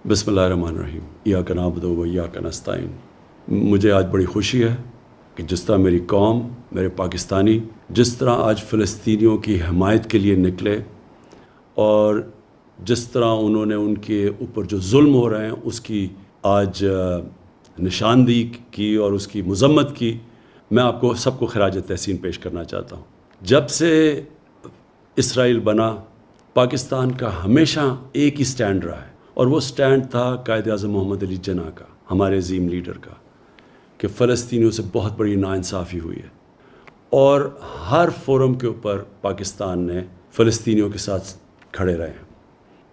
بسم اللہ الرحمن الرحیم ایاک نعبد و ایاک نستعین۔ مجھے آج بڑی خوشی ہے کہ جس طرح میری قوم، میرے پاکستانی جس طرح آج فلسطینیوں کی حمایت کے لیے نکلے اور جس طرح انہوں نے ان کے اوپر جو ظلم ہو رہے ہیں اس کی آج نشاندہی کی اور اس کی مذمت کی، میں آپ کو سب کو خراج تحسین پیش کرنا چاہتا ہوں۔ جب سے اسرائیل بنا، پاکستان کا ہمیشہ ایک ہی سٹینڈ رہا ہے، اور وہ سٹینڈ تھا قائد اعظم محمد علی جناح کا، ہمارے عظیم لیڈر کا، کہ فلسطینیوں سے بہت بڑی ناانصافی ہوئی ہے، اور ہر فورم کے اوپر پاکستان نے فلسطینیوں کے ساتھ کھڑے رہے ہیں۔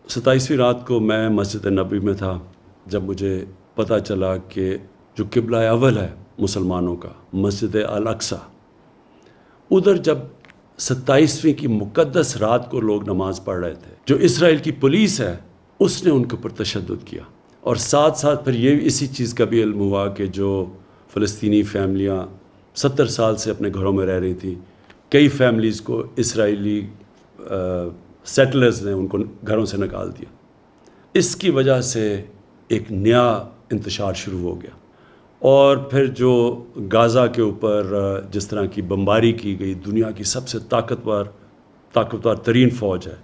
27ویں رات کو میں مسجد نبوی میں تھا جب مجھے پتہ چلا کہ جو قبلہ اول ہے مسلمانوں کا، مسجد الاقصی، ادھر جب 27ویں کی مقدس رات کو لوگ نماز پڑھ رہے تھے، جو اسرائیل کی پولیس ہے اس نے ان کے اوپر تشدد کیا، اور ساتھ ساتھ پھر یہ اسی چیز کا بھی علم ہوا کہ جو فلسطینی فیملیاں 70 سال سے اپنے گھروں میں رہ رہی تھیں، کئی فیملیز کو اسرائیلی سیٹلرز نے ان کو گھروں سے نکال دیا۔ اس کی وجہ سے ایک نیا انتشار شروع ہو گیا، اور پھر جو غازہ کے اوپر جس طرح کی بمباری کی گئی، دنیا کی سب سے طاقتور ترین فوج ہے،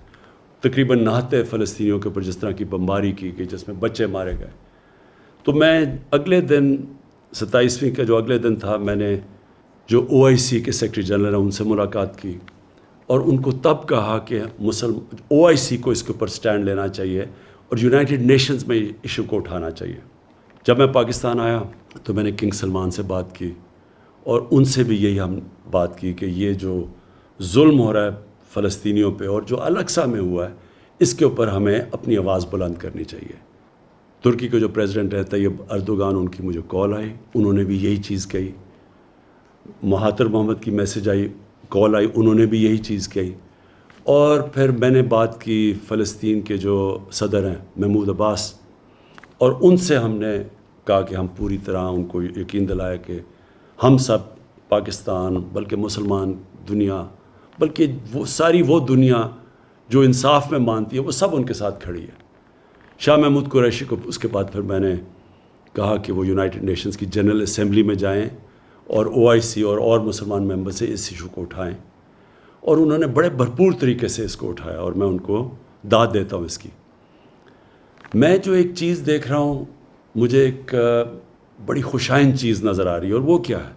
تقریباً 69 فلسطینیوں کے اوپر جس طرح کی بمباری کی گئی جس میں بچے مارے گئے، تو میں اگلے دن 27ویں کا جو اگلے دن تھا، میں نے جو OIC کے سیکرٹری جنرل ہیں ان سے ملاقات کی، اور ان کو تب کہا کہ OIC کو اس کے اوپر سٹینڈ لینا چاہیے اور یونائٹڈ نیشنز میں ایشو کو اٹھانا چاہیے۔ جب میں پاکستان آیا تو میں نے کنگ سلمان سے بات کی، اور ان سے بھی یہی ہم بات کی کہ یہ جو ظلم ہو رہا ہے فلسطینیوں پہ اور جو الاقصی میں ہوا ہے، اس کے اوپر ہمیں اپنی آواز بلند کرنی چاہیے۔ ترکی کے جو پریزیڈنٹ ہے طیب اردوغان، ان کی مجھے کال آئی، انہوں نے بھی یہی چیز کہی۔ مہاتر محمد کی میسج آئی، کال آئی، انہوں نے بھی یہی چیز کہی۔ اور پھر میں نے بات کی فلسطین کے جو صدر ہیں محمود عباس، اور ان سے ہم نے کہا کہ ہم پوری طرح ان کو یقین دلایا کہ ہم سب پاکستان، بلکہ مسلمان دنیا، بلکہ وہ دنیا جو انصاف میں مانتی ہے، وہ سب ان کے ساتھ کھڑی ہے۔ شاہ محمود قریشی کو اس کے بعد پھر میں نے کہا کہ وہ یونائٹڈ نیشنز کی جنرل اسمبلی میں جائیں اور OIC اور مسلمان ممبر سے اس ایشو کو اٹھائیں، اور انہوں نے بڑے بھرپور طریقے سے اس کو اٹھایا، اور میں ان کو داد دیتا ہوں اس کی۔ میں جو ایک چیز دیکھ رہا ہوں، مجھے ایک بڑی خوشائن چیز نظر آ رہی ہے، اور وہ کیا ہے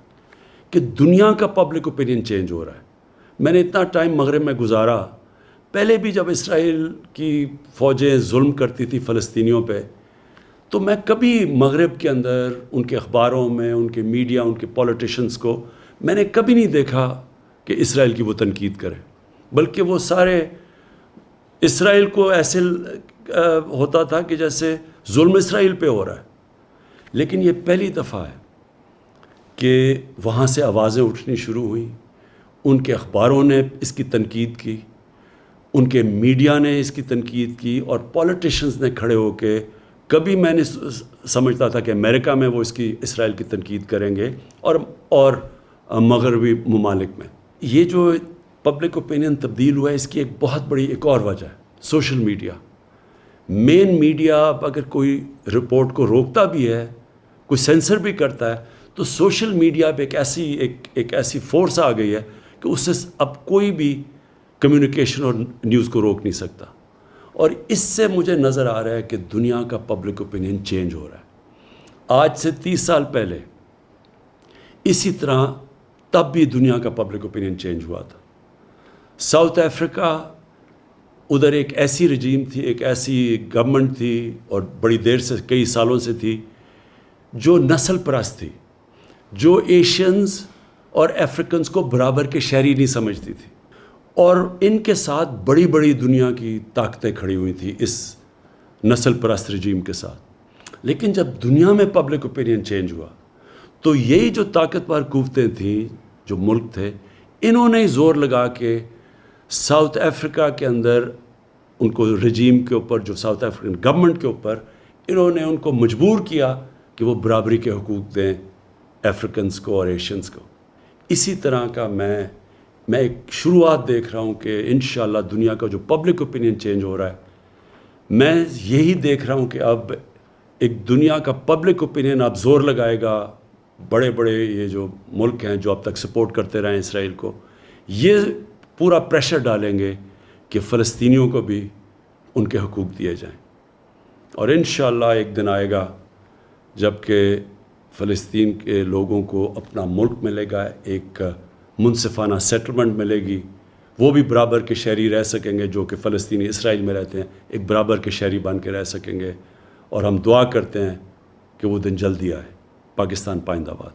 کہ دنیا کا پبلک اوپینین چینج ہو رہا ہے۔ میں نے اتنا ٹائم مغرب میں گزارا، پہلے بھی جب اسرائیل کی فوجیں ظلم کرتی تھی فلسطینیوں پہ، تو میں کبھی مغرب کے اندر ان کے اخباروں میں، ان کے میڈیا، ان کے پولیٹیشنز کو میں نے کبھی نہیں دیکھا کہ اسرائیل کی وہ تنقید کرے، بلکہ وہ سارے اسرائیل کو ایسے ہوتا تھا کہ جیسے ظلم اسرائیل پہ ہو رہا ہے۔ لیکن یہ پہلی دفعہ ہے کہ وہاں سے آوازیں اٹھنی شروع ہوئیں، ان کے اخباروں نے اس کی تنقید کی، ان کے میڈیا نے اس کی تنقید کی، اور پولیٹیشنز نے کھڑے ہو کے، کبھی میں نے سمجھتا تھا کہ امریکہ میں وہ اسرائیل کی تنقید کریں گے، اور مغربی ممالک میں۔ یہ جو پبلک اوپینین تبدیل ہوا ہے، اس کی ایک بہت بڑی ایک اور وجہ ہے سوشل میڈیا۔ مین میڈیا اگر کوئی رپورٹ کو روکتا بھی ہے، کوئی سینسر بھی کرتا ہے، تو سوشل میڈیا پہ ایک ایسی فورس آ گئی ہے کہ اس سے اب کوئی بھی کمیونیکیشن اور نیوز کو روک نہیں سکتا، اور اس سے مجھے نظر آ رہا ہے کہ دنیا کا پبلک اوپینین چینج ہو رہا ہے۔ آج سے 30 سال پہلے اسی طرح تب بھی دنیا کا پبلک اوپینین چینج ہوا تھا۔ ساؤتھ افریقہ، ادھر ایک ایسی رجیم تھی، ایک ایسی گورنمنٹ تھی، اور بڑی دیر سے، کئی سالوں سے تھی، جو نسل پرست تھی، جو ایشینز اور افریکنز کو برابر کے شہری نہیں سمجھتی تھی، اور ان کے ساتھ بڑی بڑی دنیا کی طاقتیں کھڑی ہوئی تھیں اس نسل پرست رجیم کے ساتھ۔ لیکن جب دنیا میں پبلک اوپینین چینج ہوا، تو یہی جو طاقتور قوتیں تھیں، جو ملک تھے، انہوں نے زور لگا کے ساؤتھ افریقہ کے اندر ان کو رجیم کے اوپر، جو ساؤتھ افریقن گورنمنٹ کے اوپر، انہوں نے ان کو مجبور کیا کہ وہ برابری کے حقوق دیں افریکنز کو اور ایشینز کو۔ اسی طرح کا میں ایک شروعات دیکھ رہا ہوں کہ انشاءاللہ دنیا کا جو پبلک اوپینین چینج ہو رہا ہے، میں یہی دیکھ رہا ہوں کہ اب ایک دنیا کا پبلک اوپینین اب زور لگائے گا، بڑے بڑے یہ جو ملک ہیں جو اب تک سپورٹ کرتے رہے ہیں اسرائیل کو، یہ پورا پریشر ڈالیں گے کہ فلسطینیوں کو بھی ان کے حقوق دیے جائیں. اور انشاءاللہ ایک دن آئے گا جب کہ فلسطین کے لوگوں کو اپنا ملک ملے گا، ایک منصفانہ سیٹلمنٹ ملے گی، وہ بھی برابر کے شہری رہ سکیں گے جو کہ فلسطینی اسرائیل میں رہتے ہیں، ایک برابر کے شہری بن کے رہ سکیں گے. اور ہم دعا کرتے ہیں کہ وہ دن جلدی آئے. پاکستان پائندہ باد.